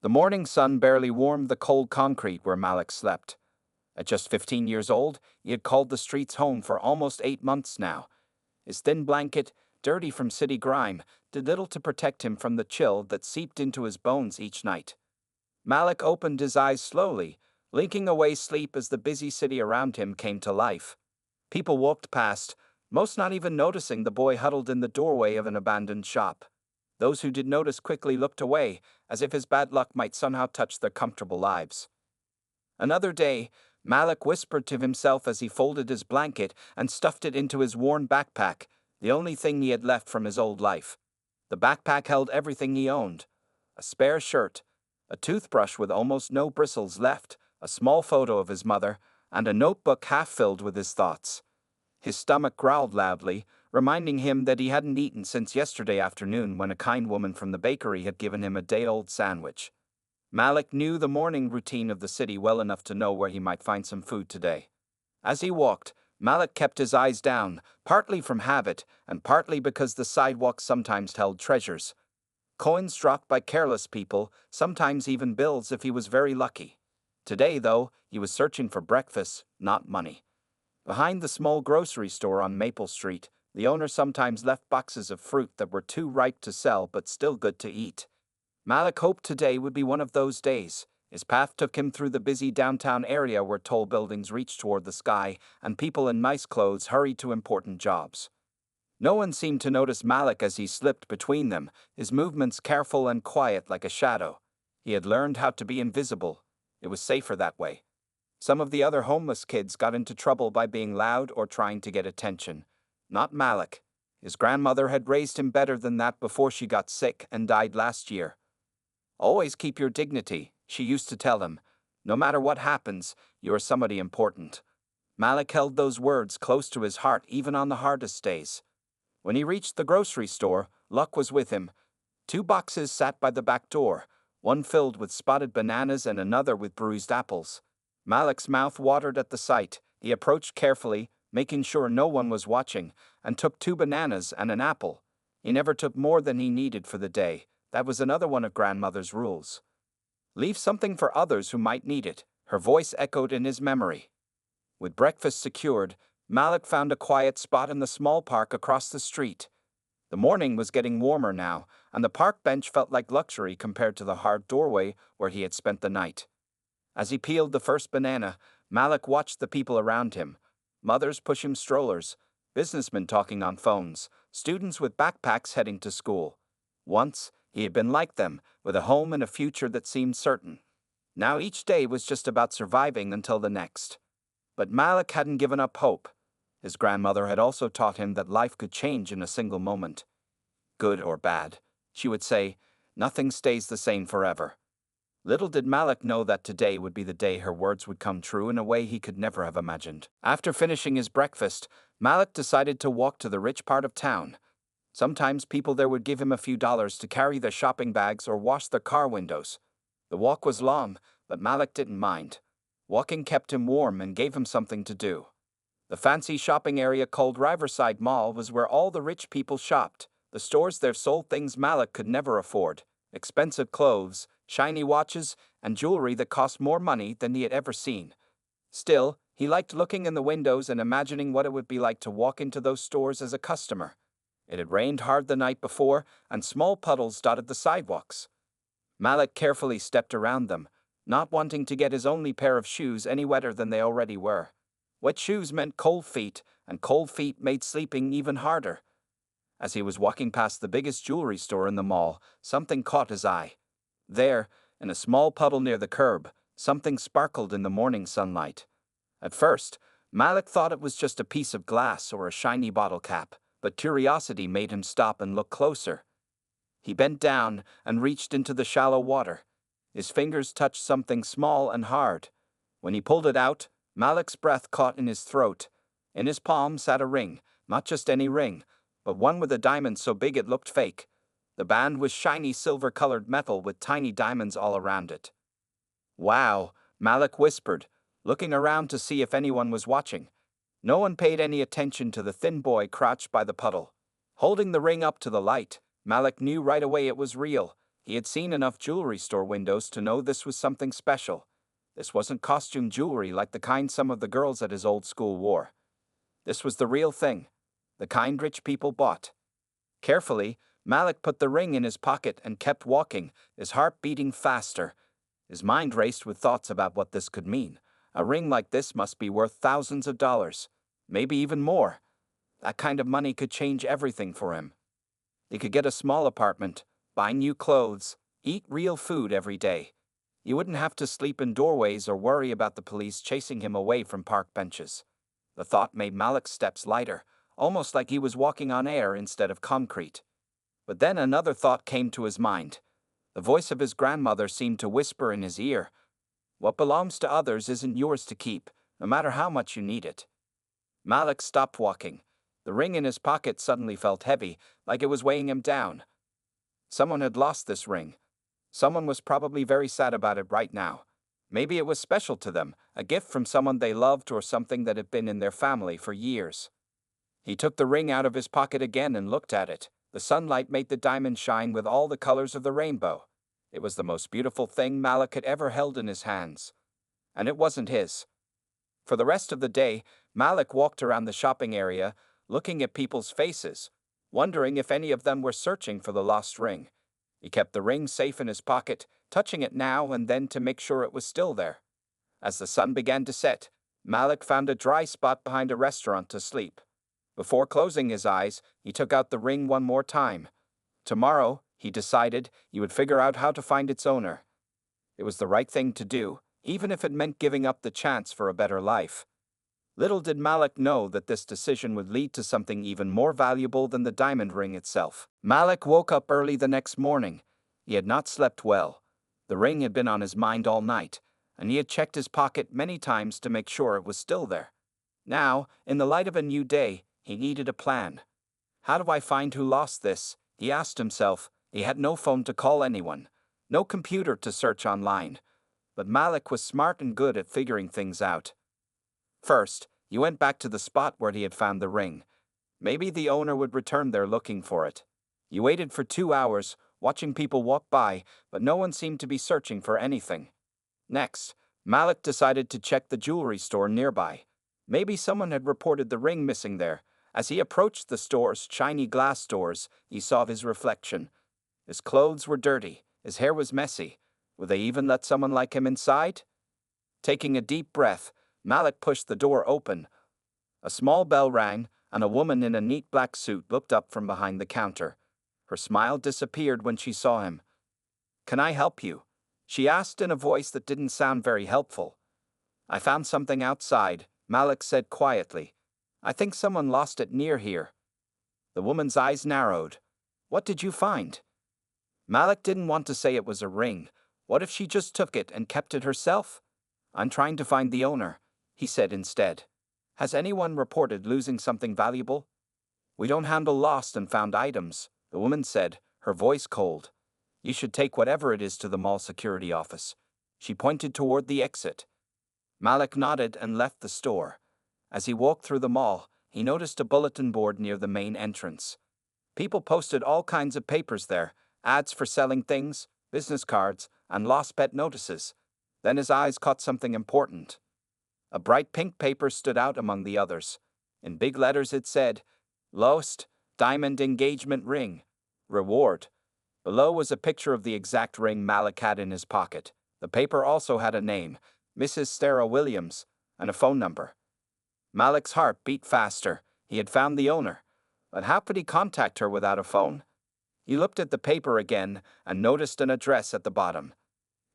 The morning sun barely warmed the cold concrete where Malik slept. At just 15 years old, he had called the streets home for almost 8 months now. His thin blanket, dirty from city grime, did little to protect him from the chill that seeped into his bones each night. Malik opened his eyes slowly, linking away sleep as the busy city around him came to life. People walked past, most not even noticing the boy huddled in the doorway of an abandoned shop. Those who did notice quickly looked away, as if his bad luck might somehow touch their comfortable lives. Another day, Malik whispered to himself as he folded his blanket and stuffed it into his worn backpack, the only thing he had left from his old life. The backpack held everything he owned: a spare shirt, a toothbrush with almost no bristles left, a small photo of his mother, and a notebook half filled with his thoughts. His stomach growled loudly, reminding him that he hadn't eaten since yesterday afternoon when a kind woman from the bakery had given him a day-old sandwich. Malik knew the morning routine of the city well enough to know where he might find some food today. As he walked, Malik kept his eyes down, partly from habit and partly because the sidewalks sometimes held treasures. Coins dropped by careless people, sometimes even bills if he was very lucky. Today, though, he was searching for breakfast, not money. Behind the small grocery store on Maple Street, the owner sometimes left boxes of fruit that were too ripe to sell but still good to eat. Malik hoped today would be one of those days. His path took him through the busy downtown area where tall buildings reached toward the sky and people in nice clothes hurried to important jobs. No one seemed to notice Malik as he slipped between them, his movements careful and quiet like a shadow. He had learned how to be invisible. It was safer that way. Some of the other homeless kids got into trouble by being loud or trying to get attention. Not Malik. His grandmother had raised him better than that before she got sick and died last year. "Always keep your dignity," she used to tell him. "No matter what happens, you are somebody important." Malik held those words close to his heart even on the hardest days. When he reached the grocery store, luck was with him. 2 boxes sat by the back door, one filled with spotted bananas and another with bruised apples. Malik's mouth watered at the sight. He approached carefully, making sure no one was watching, and took 2 bananas and an apple. He never took more than he needed for the day. That was another one of grandmother's rules. Leave something for others who might need it, her voice echoed in his memory. With breakfast secured, Malik found a quiet spot in the small park across the street. The morning was getting warmer now, and the park bench felt like luxury compared to the hard doorway where he had spent the night. As he peeled the first banana, Malik watched the people around him. Mothers pushing strollers, businessmen talking on phones, students with backpacks heading to school. Once, he had been like them, with a home and a future that seemed certain. Now each day was just about surviving until the next. But Malik hadn't given up hope. His grandmother had also taught him that life could change in a single moment. Good or bad, she would say, nothing stays the same forever. Little did Malik know that today would be the day her words would come true in a way he could never have imagined. After finishing his breakfast, Malik decided to walk to the rich part of town. Sometimes people there would give him a few dollars to carry their shopping bags or wash their car windows. The walk was long, but Malik didn't mind. Walking kept him warm and gave him something to do. The fancy shopping area called Riverside Mall was where all the rich people shopped. The stores there sold things Malik could never afford: expensive clothes, shiny watches, and jewelry that cost more money than he had ever seen. Still, he liked looking in the windows and imagining what it would be like to walk into those stores as a customer. It had rained hard the night before, and small puddles dotted the sidewalks. Malik carefully stepped around them, not wanting to get his only pair of shoes any wetter than they already were. Wet shoes meant cold feet, and cold feet made sleeping even harder. As he was walking past the biggest jewelry store in the mall, something caught his eye. There, in a small puddle near the curb, something sparkled in the morning sunlight. At first, Malik thought it was just a piece of glass or a shiny bottle cap, but curiosity made him stop and look closer. He bent down and reached into the shallow water. His fingers touched something small and hard. When he pulled it out, Malik's breath caught in his throat. In his palm sat a ring, not just any ring, but one with a diamond so big it looked fake. The band was shiny silver-colored metal with tiny diamonds all around it. "Wow," Malik whispered, looking around to see if anyone was watching. No one paid any attention to the thin boy crouched by the puddle. Holding the ring up to the light, Malik knew right away it was real. He had seen enough jewelry store windows to know this was something special. This wasn't costume jewelry like the kind some of the girls at his old school wore. This was the real thing, the kind rich people bought. Carefully, Malik put the ring in his pocket and kept walking, his heart beating faster. His mind raced with thoughts about what this could mean. A ring like this must be worth thousands of dollars, maybe even more. That kind of money could change everything for him. He could get a small apartment, buy new clothes, eat real food every day. He wouldn't have to sleep in doorways or worry about the police chasing him away from park benches. The thought made Malik's steps lighter, almost like he was walking on air instead of concrete. But then another thought came to his mind. The voice of his grandmother seemed to whisper in his ear, "What belongs to others isn't yours to keep, no matter how much you need it." Malik stopped walking. The ring in his pocket suddenly felt heavy, like it was weighing him down. Someone had lost this ring. Someone was probably very sad about it right now. Maybe it was special to them, a gift from someone they loved or something that had been in their family for years. He took the ring out of his pocket again and looked at it. The sunlight made the diamond shine with all the colors of the rainbow. It was the most beautiful thing Malik had ever held in his hands. And it wasn't his. For the rest of the day, Malik walked around the shopping area, looking at people's faces, wondering if any of them were searching for the lost ring. He kept the ring safe in his pocket, touching it now and then to make sure it was still there. As the sun began to set, Malik found a dry spot behind a restaurant to sleep. Before closing his eyes, he took out the ring one more time. Tomorrow, he decided, he would figure out how to find its owner. It was the right thing to do, even if it meant giving up the chance for a better life. Little did Malik know that this decision would lead to something even more valuable than the diamond ring itself. Malik woke up early the next morning. He had not slept well. The ring had been on his mind all night, and he had checked his pocket many times to make sure it was still there. Now, in the light of a new day, he needed a plan. How do I find who lost this? He asked himself. He had no phone to call anyone, no computer to search online. But Malik was smart and good at figuring things out. First, he went back to the spot where he had found the ring. Maybe the owner would return there looking for it. He waited for 2 hours, watching people walk by, but no one seemed to be searching for anything. Next, Malik decided to check the jewelry store nearby. Maybe someone had reported the ring missing there. As he approached the store's shiny glass doors, he saw his reflection. His clothes were dirty, his hair was messy. Would they even let someone like him inside? Taking a deep breath, Malik pushed the door open. A small bell rang, and a woman in a neat black suit looked up from behind the counter. Her smile disappeared when she saw him. "Can I help you?" she asked in a voice that didn't sound very helpful. "I found something outside," Malik said quietly. "I think someone lost it near here." The woman's eyes narrowed. "What did you find?" Malik didn't want to say it was a ring. What if she just took it and kept it herself? "I'm trying to find the owner," he said instead. "Has anyone reported losing something valuable?" "We don't handle lost and found items," the woman said, her voice cold. "You should take whatever it is to the mall security office." She pointed toward the exit. Malik nodded and left the store. As he walked through the mall, he noticed a bulletin board near the main entrance. People posted all kinds of papers there, ads for selling things, business cards, and lost pet notices. Then his eyes caught something important. A bright pink paper stood out among the others. In big letters it said, "Lost Diamond Engagement Ring. Reward." Below was a picture of the exact ring Malik had in his pocket. The paper also had a name, Mrs. Sarah Williams, and a phone number. Malik's heart beat faster. He had found the owner. But how could he contact her without a phone? He looked at the paper again and noticed an address at the bottom.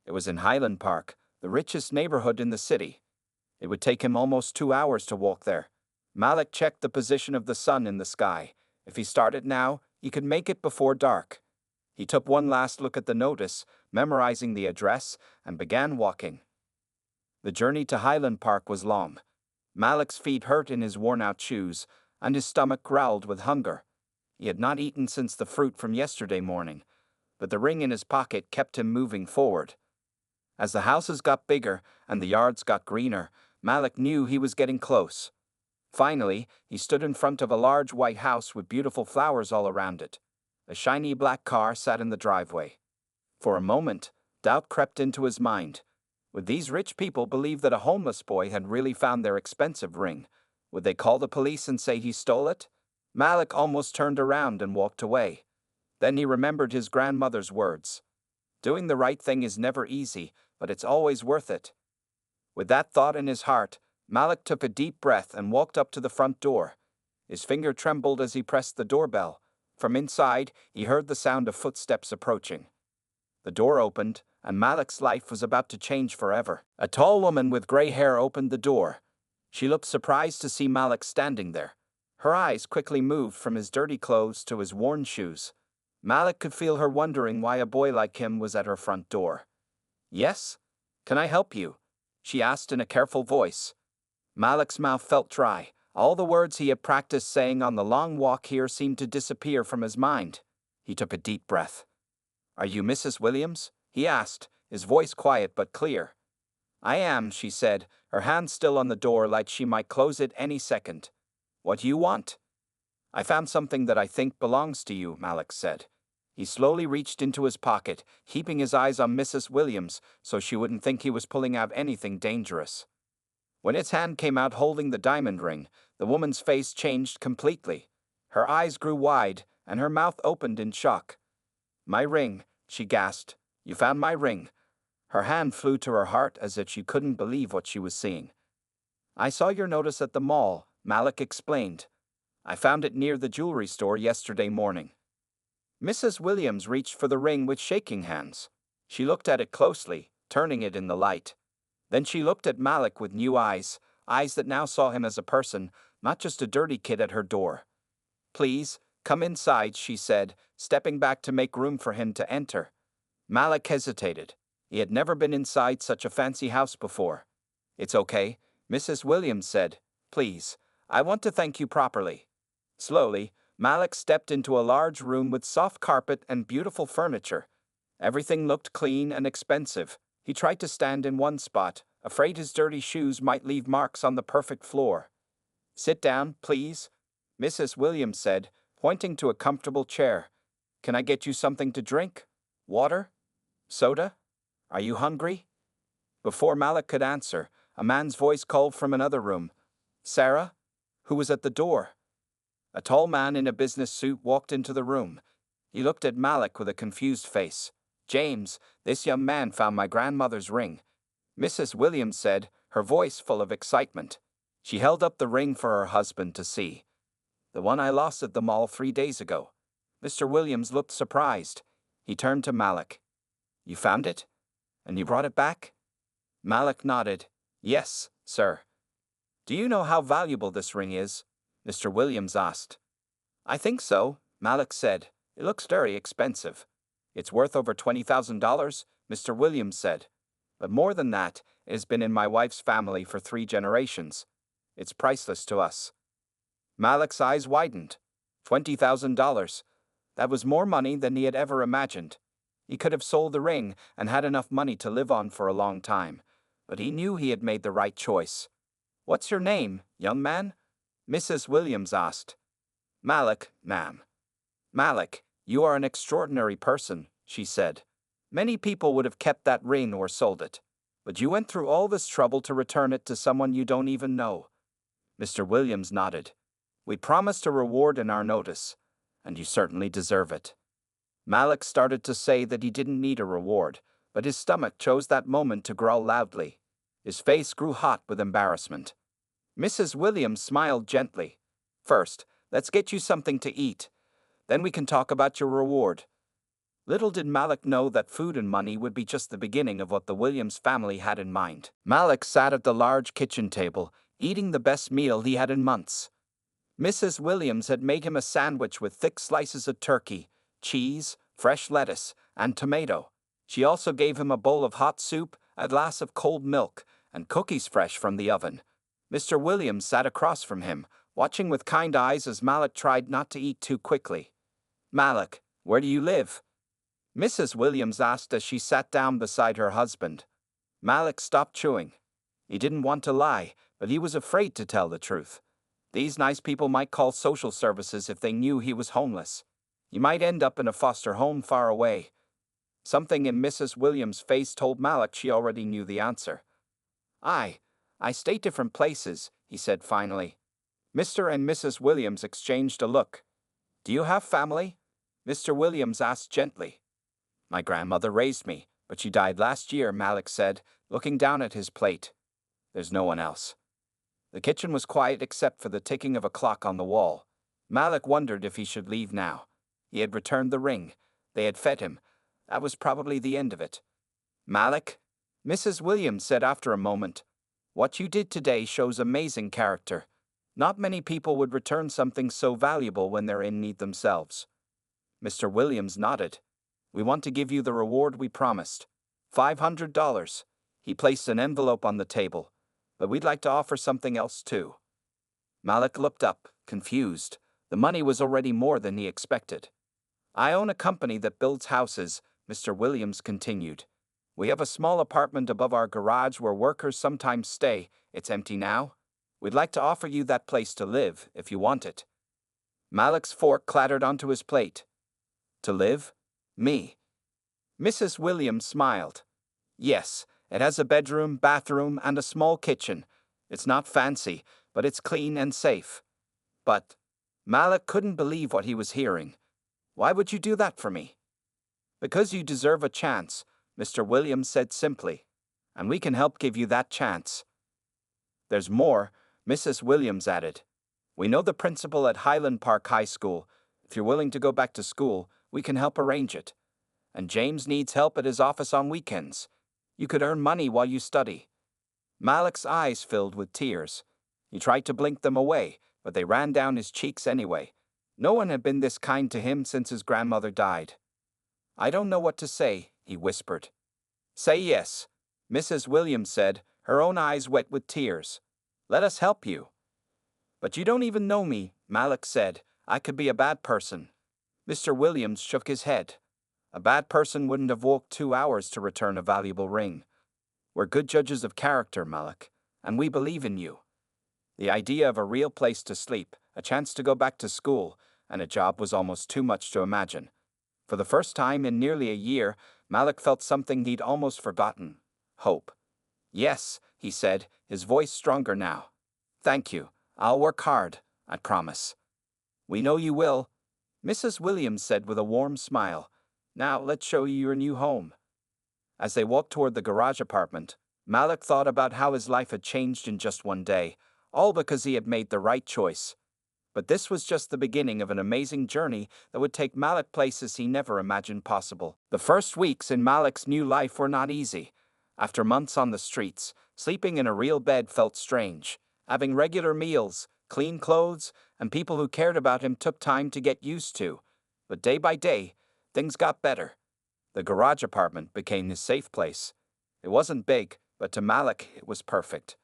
It was in Highland Park, the richest neighborhood in the city. It would take him almost 2 hours to walk there. Malik checked the position of the sun in the sky. If he started now, he could make it before dark. He took one last look at the notice, memorizing the address, and began walking. The journey to Highland Park was long. Malik's feet hurt in his worn-out shoes, and his stomach growled with hunger. He had not eaten since the fruit from yesterday morning, but the ring in his pocket kept him moving forward. As the houses got bigger and the yards got greener, Malik knew he was getting close. Finally, he stood in front of a large white house with beautiful flowers all around it. A shiny black car sat in the driveway. For a moment, doubt crept into his mind. Would these rich people believe that a homeless boy had really found their expensive ring? Would they call the police and say he stole it? Malik almost turned around and walked away. Then he remembered his grandmother's words. Doing the right thing is never easy, but it's always worth it. With that thought in his heart, Malik took a deep breath and walked up to the front door. His finger trembled as he pressed the doorbell. From inside, he heard the sound of footsteps approaching. The door opened, and Malik's life was about to change forever. A tall woman with gray hair opened the door. She looked surprised to see Malik standing there. Her eyes quickly moved from his dirty clothes to his worn shoes. Malik could feel her wondering why a boy like him was at her front door. "Yes? Can I help you?" she asked in a careful voice. Malik's mouth felt dry. All the words he had practiced saying on the long walk here seemed to disappear from his mind. He took a deep breath. "Are you Mrs. Williams?" he asked, his voice quiet but clear. "I am," she said, her hand still on the door like she might close it any second. "What do you want?" "I found something that I think belongs to you," Malik said. He slowly reached into his pocket, keeping his eyes on Mrs. Williams so she wouldn't think he was pulling out anything dangerous. When its hand came out holding the diamond ring, the woman's face changed completely. Her eyes grew wide, and her mouth opened in shock. "My ring," she gasped. "You found my ring." Her hand flew to her heart as if she couldn't believe what she was seeing. "I saw your notice at the mall," Malik explained. "I found it near the jewelry store yesterday morning." Mrs. Williams reached for the ring with shaking hands. She looked at it closely, turning it in the light. Then she looked at Malik with new eyes, eyes that now saw him as a person, not just a dirty kid at her door. "Please, come inside," she said, stepping back to make room for him to enter. Malik hesitated. He had never been inside such a fancy house before. "It's okay," Mrs. Williams said. "Please, I want to thank you properly." Slowly, Malik stepped into a large room with soft carpet and beautiful furniture. Everything looked clean and expensive. He tried to stand in one spot, afraid his dirty shoes might leave marks on the perfect floor. "Sit down, please," Mrs. Williams said, pointing to a comfortable chair. "Can I get you something to drink? Water? Soda? Are you hungry?" Before Malik could answer, a man's voice called from another room. "Sarah?" Who was at the door? A tall man in a business suit walked into the room. He looked at Malik with a confused face. "James, this young man found my grandmother's ring," Mrs. Williams said, her voice full of excitement. She held up the ring for her husband to see. "The one I lost at the mall 3 days ago." Mr. Williams looked surprised. He turned to Malik. "You found it? And you brought it back?" Malik nodded. "Yes, sir." "Do you know how valuable this ring is?" Mr. Williams asked. "I think so," Malik said. "It looks very expensive." "It's worth over $20,000, Mr. Williams said. "But more than that, it has been in my wife's family for 3 generations. It's priceless to us." Malik's eyes widened. $20,000. That was more money than he had ever imagined. He could have sold the ring and had enough money to live on for a long time, but he knew he had made the right choice. "What's your name, young man?" Mrs. Williams asked. "Malik, ma'am." "Malik, you are an extraordinary person," she said. "Many people would have kept that ring or sold it, but you went through all this trouble to return it to someone you don't even know." Mr. Williams nodded. "We promised a reward in our notice, and you certainly deserve it." Malik started to say that he didn't need a reward, but his stomach chose that moment to growl loudly. His face grew hot with embarrassment. Mrs. Williams smiled gently. "First, let's get you something to eat. Then we can talk about your reward." Little did Malik know that food and money would be just the beginning of what the Williams family had in mind. Malik sat at the large kitchen table, eating the best meal he had in months. Mrs. Williams had made him a sandwich with thick slices of turkey, cheese, fresh lettuce, and tomato. She also gave him a bowl of hot soup, a glass of cold milk, and cookies fresh from the oven. Mr. Williams sat across from him, watching with kind eyes as Malik tried not to eat too quickly. "Malik, where do you live?" Mrs. Williams asked as she sat down beside her husband. Malik stopped chewing. He didn't want to lie, but he was afraid to tell the truth. These nice people might call social services if they knew he was homeless. He might end up in a foster home far away. Something in Mrs. Williams' face told Malik she already knew the answer. I stay different places, he said finally. Mr. and Mrs. Williams exchanged a look. Do you have family? Mr. Williams asked gently. My grandmother raised me, but she died last year, Malik said, looking down at his plate. There's no one else. The kitchen was quiet except for the ticking of a clock on the wall. Malik wondered if he should leave now. He had returned the ring. They had fed him. That was probably the end of it. Malik, Mrs. Williams said after a moment, what you did today shows amazing character. Not many people would return something so valuable when they're in need themselves. Mr. Williams nodded. We want to give you the reward we promised. $500. He placed an envelope on the table. But we'd like to offer something else too. Malik looked up, confused. The money was already more than he expected. I own a company that builds houses, Mr. Williams continued. We have a small apartment above our garage where workers sometimes stay. It's empty now. We'd like to offer you that place to live, if you want it. Malik's fork clattered onto his plate. To live? Me. Mrs. Williams smiled. Yes, it has a bedroom, bathroom, and a small kitchen. It's not fancy, but it's clean and safe. But Malik couldn't believe what he was hearing. Why would you do that for me? Because you deserve a chance, Mr. Williams said simply. And we can help give you that chance. There's more, Mrs. Williams added. We know the principal at Highland Park High School. If you're willing to go back to school, we can help arrange it. And James needs help at his office on weekends. You could earn money while you study. Malik's eyes filled with tears. He tried to blink them away, but they ran down his cheeks anyway. No one had been this kind to him since his grandmother died. I don't know what to say, he whispered. Say yes, Mrs. Williams said, her own eyes wet with tears. Let us help you. But you don't even know me, Malik said. I could be a bad person. Mr. Williams shook his head. A bad person wouldn't have walked 2 hours to return a valuable ring. We're good judges of character, Malik, and we believe in you. The idea of a real place to sleep, a chance to go back to school, and a job was almost too much to imagine. For the first time in nearly a year, Malik felt something he'd almost forgotten. Hope. Yes, he said, his voice stronger now. Thank you. I'll work hard, I promise. We know you will, Mrs. Williams said with a warm smile. Now let's show you your new home. As they walked toward the garage apartment, Malik thought about how his life had changed in just one day, all because he had made the right choice. But this was just the beginning of an amazing journey that would take Malik places he never imagined possible. The first weeks in Malik's new life were not easy. After months on the streets, sleeping in a real bed felt strange. Having regular meals, clean clothes, and people who cared about him took time to get used to. But day by day, things got better. The garage apartment became his safe place. It wasn't big, but to Malik it was perfect.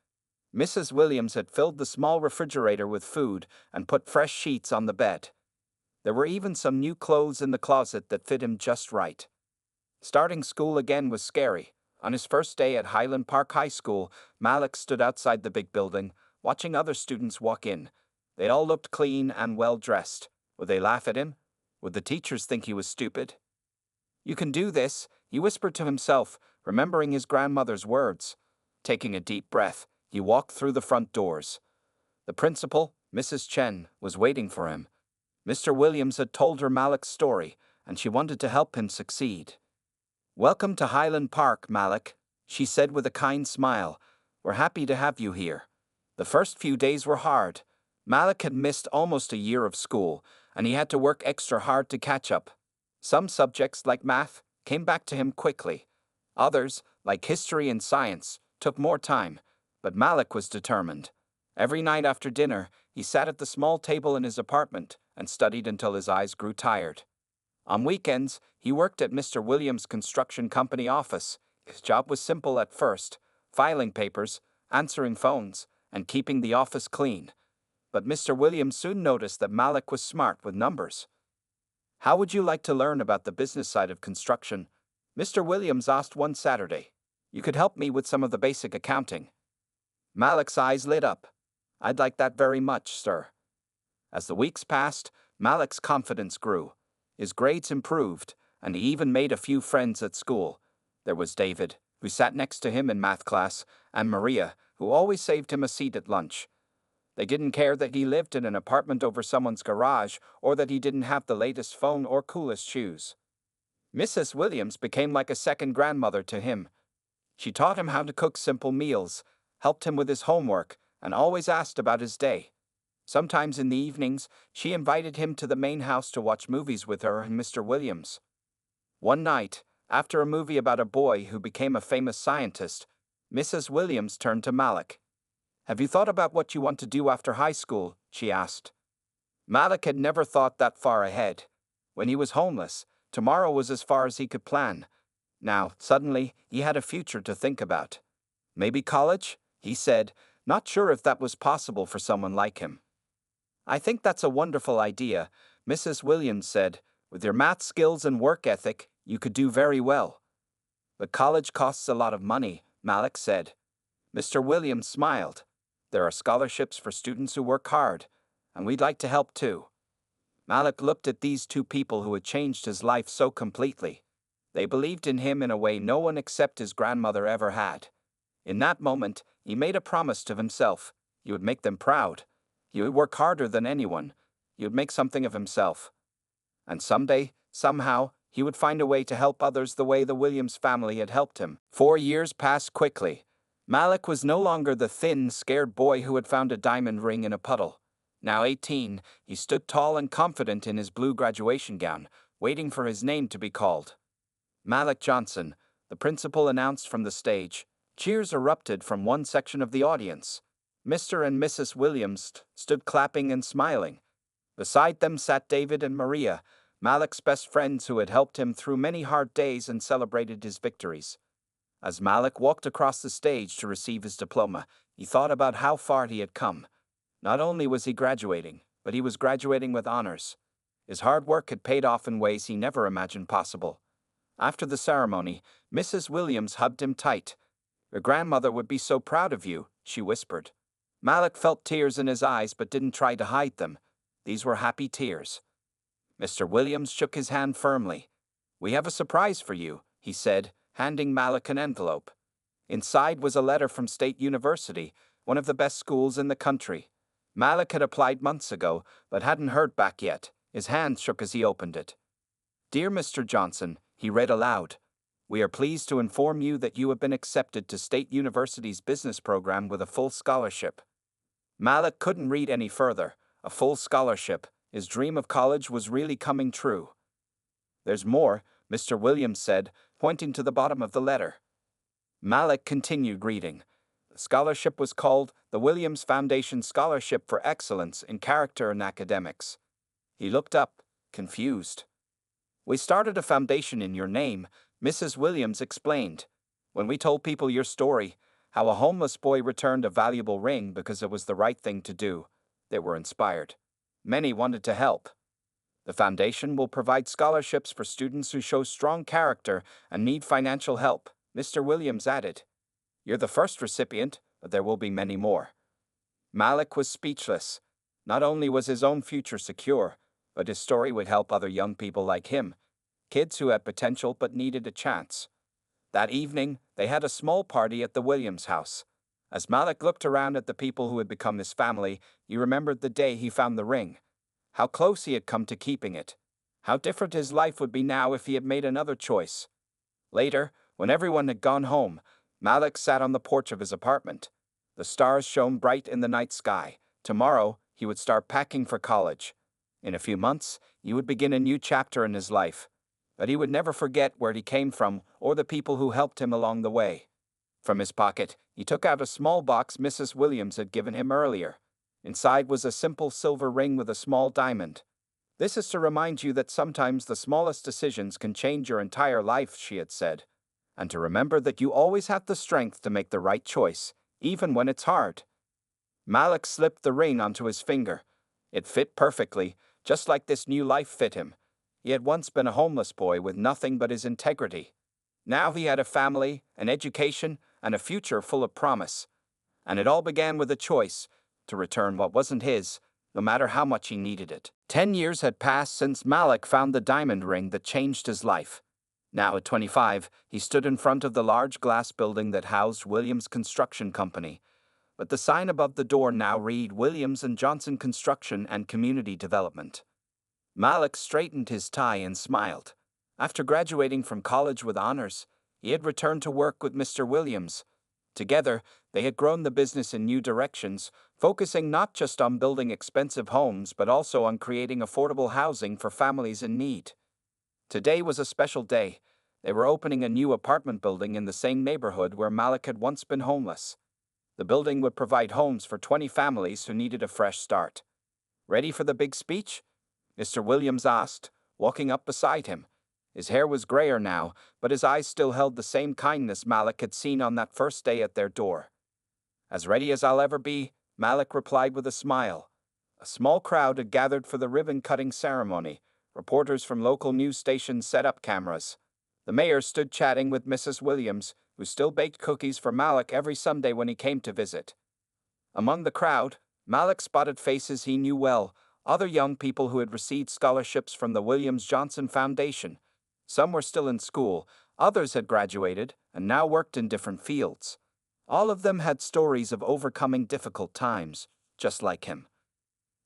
Mrs. Williams had filled the small refrigerator with food and put fresh sheets on the bed. There were even some new clothes in the closet that fit him just right. Starting school again was scary. On his first day at Highland Park High School, Malik stood outside the big building, watching other students walk in. They all looked clean and well-dressed. Would they laugh at him? Would the teachers think he was stupid? You can do this, he whispered to himself, remembering his grandmother's words. Taking a deep breath, he walked through the front doors. The principal, Mrs. Chen, was waiting for him. Mr. Williams had told her Malik's story, and she wanted to help him succeed. Welcome to Highland Park, Malik, she said with a kind smile. We're happy to have you here. The first few days were hard. Malik had missed almost a year of school, and he had to work extra hard to catch up. Some subjects, like math, came back to him quickly. Others, like history and science, took more time, but Malik was determined. Every night after dinner, he sat at the small table in his apartment and studied until his eyes grew tired. On weekends, he worked at Mr. Williams' construction company office. His job was simple at first, filing papers, answering phones, and keeping the office clean. But Mr. Williams soon noticed that Malik was smart with numbers. How would you like to learn about the business side of construction? Mr. Williams asked one Saturday. You could help me with some of the basic accounting. Malik's eyes lit up. I'd like that very much, sir. As the weeks passed, Malik's confidence grew. His grades improved, and he even made a few friends at school. There was David, who sat next to him in math class, and Maria, who always saved him a seat at lunch. They didn't care that he lived in an apartment over someone's garage or that he didn't have the latest phone or coolest shoes. Mrs. Williams became like a second grandmother to him. She taught him how to cook simple meals, helped him with his homework, and always asked about his day. Sometimes in the evenings, she invited him to the main house to watch movies with her and Mr. Williams. One night, after a movie about a boy who became a famous scientist, Mrs. Williams turned to Malik. "Have you thought about what you want to do after high school?" she asked. Malik had never thought that far ahead. When he was homeless, tomorrow was as far as he could plan. Now, suddenly, he had a future to think about. "Maybe college?" he said, not sure if that was possible for someone like him. "I think that's a wonderful idea," Mrs. Williams said. "With your math skills and work ethic, you could do very well." "But college costs a lot of money," Malik said. Mr. Williams smiled. "There are scholarships for students who work hard, and we'd like to help too." Malik looked at these two people who had changed his life so completely. They believed in him in a way no one except his grandmother ever had. In that moment, he made a promise to himself. He would make them proud. He would work harder than anyone. He would make something of himself. And someday, somehow, he would find a way to help others the way the Williams family had helped him. 4 years passed quickly. Malik was no longer the thin, scared boy who had found a diamond ring in a puddle. Now 18, he stood tall and confident in his blue graduation gown, waiting for his name to be called. "Malik Johnson," the principal announced from the stage. Cheers erupted from one section of the audience. Mr. and Mrs. Williams stood clapping and smiling. Beside them sat David and Maria, Malik's best friends who had helped him through many hard days and celebrated his victories. As Malik walked across the stage to receive his diploma, he thought about how far he had come. Not only was he graduating, but he was graduating with honors. His hard work had paid off in ways he never imagined possible. After the ceremony, Mrs. Williams hugged him tight. "Your grandmother would be so proud of you," she whispered. Malik felt tears in his eyes but didn't try to hide them. These were happy tears. Mr. Williams shook his hand firmly. "We have a surprise for you," he said, handing Malik an envelope. Inside was a letter from State University, one of the best schools in the country. Malik had applied months ago, but hadn't heard back yet. His hand shook as he opened it. "Dear Mr. Johnson," he read aloud, "we are pleased to inform you that you have been accepted to State University's business program with a full scholarship." Malik couldn't read any further. A full scholarship. His dream of college was really coming true. "There's more," Mr. Williams said, pointing to the bottom of the letter. Malik continued reading. The scholarship was called the Williams Foundation Scholarship for Excellence in Character and Academics. He looked up, confused. "We started a foundation in your name," Mrs. Williams explained. "When we told people your story, how a homeless boy returned a valuable ring because it was the right thing to do, they were inspired. Many wanted to help. The foundation will provide scholarships for students who show strong character and need financial help," Mr. Williams added. "You're the first recipient, but there will be many more." Malik was speechless. Not only was his own future secure, but his story would help other young people like him, kids who had potential but needed a chance. That evening, they had a small party at the Williams house. As Malik looked around at the people who had become his family, he remembered the day he found the ring. How close he had come to keeping it. How different his life would be now if he had made another choice. Later, when everyone had gone home, Malik sat on the porch of his apartment. The stars shone bright in the night sky. Tomorrow, he would start packing for college. In a few months, he would begin a new chapter in his life. But he would never forget where he came from or the people who helped him along the way. From his pocket, he took out a small box Mrs. Williams had given him earlier. Inside was a simple silver ring with a small diamond. "This is to remind you that sometimes the smallest decisions can change your entire life," she had said. "And to remember that you always have the strength to make the right choice, even when it's hard." Malik slipped the ring onto his finger. It fit perfectly, just like this new life fit him. He had once been a homeless boy with nothing but his integrity. Now he had a family, an education, and a future full of promise. And it all began with a choice: to return what wasn't his, no matter how much he needed it. 10 years had passed since Malik found the diamond ring that changed his life. Now, at 25, he stood in front of the large glass building that housed Williams Construction Company. But the sign above the door now read Williams & Johnson Construction and Community Development. Malik straightened his tie and smiled. After graduating from college with honors, he had returned to work with Mr. Williams. Together, they had grown the business in new directions, focusing not just on building expensive homes but also on creating affordable housing for families in need. Today was a special day. They were opening a new apartment building in the same neighborhood where Malik had once been homeless. The building would provide homes for 20 families who needed a fresh start. "Ready for the big speech?" Mr. Williams asked, walking up beside him. His hair was grayer now, but his eyes still held the same kindness Malik had seen on that first day at their door. "As ready as I'll ever be," Malik replied with a smile. A small crowd had gathered for the ribbon-cutting ceremony. Reporters from local news stations set up cameras. The mayor stood chatting with Mrs. Williams, who still baked cookies for Malik every Sunday when he came to visit. Among the crowd, Malik spotted faces he knew well, other young people who had received scholarships from the Williams Johnson Foundation. Some were still in school, others had graduated, and now worked in different fields. All of them had stories of overcoming difficult times, just like him.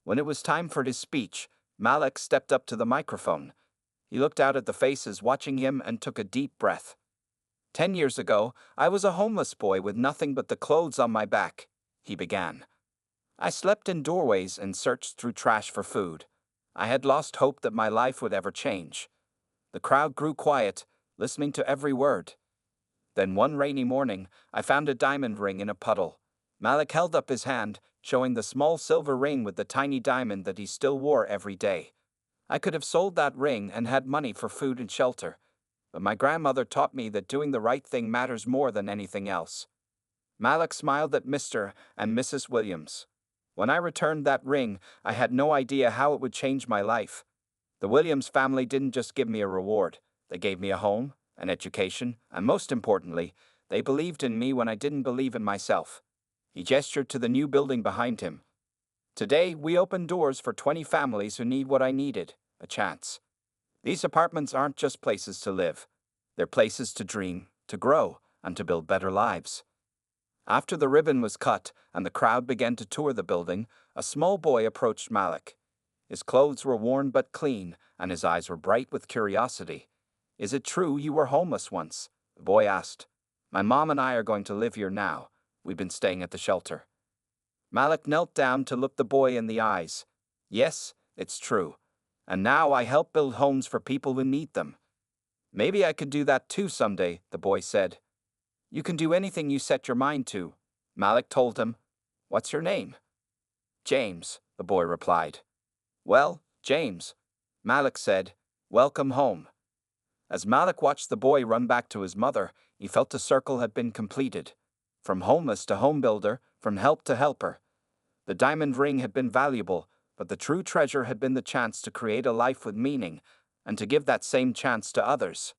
When it was time for his speech, Malik stepped up to the microphone. He looked out at the faces watching him and took a deep breath. 10 years ago, I was a homeless boy with nothing but the clothes on my back," he began. "I slept in doorways and searched through trash for food. I had lost hope that my life would ever change." The crowd grew quiet, listening to every word. "Then one rainy morning, I found a diamond ring in a puddle." Malik held up his hand, showing the small silver ring with the tiny diamond that he still wore every day. "I could have sold that ring and had money for food and shelter. But my grandmother taught me that doing the right thing matters more than anything else." Malik smiled at Mr. and Mrs. Williams. "When I returned that ring, I had no idea how it would change my life. The Williams family didn't just give me a reward. They gave me a home, an education, and most importantly, they believed in me when I didn't believe in myself." He gestured to the new building behind him. "Today, we open doors for 20 families who need what I needed, a chance. These apartments aren't just places to live. They're places to dream, to grow, and to build better lives." After the ribbon was cut and the crowd began to tour the building, a small boy approached Malik. His clothes were worn but clean, and his eyes were bright with curiosity. "Is it true you were homeless once?" the boy asked. "My mom and I are going to live here now. We've been staying at the shelter." Malik knelt down to look the boy in the eyes. "Yes, it's true. And now I help build homes for people who need them." "Maybe I could do that too someday," the boy said. "You can do anything you set your mind to," Malik told him. "What's your name?" "James," the boy replied. "Well, James," Malik said, "welcome home." As Malik watched the boy run back to his mother, he felt a circle had been completed. From homeless to home builder, from help to helper. The diamond ring had been valuable, but the true treasure had been the chance to create a life with meaning, and to give that same chance to others.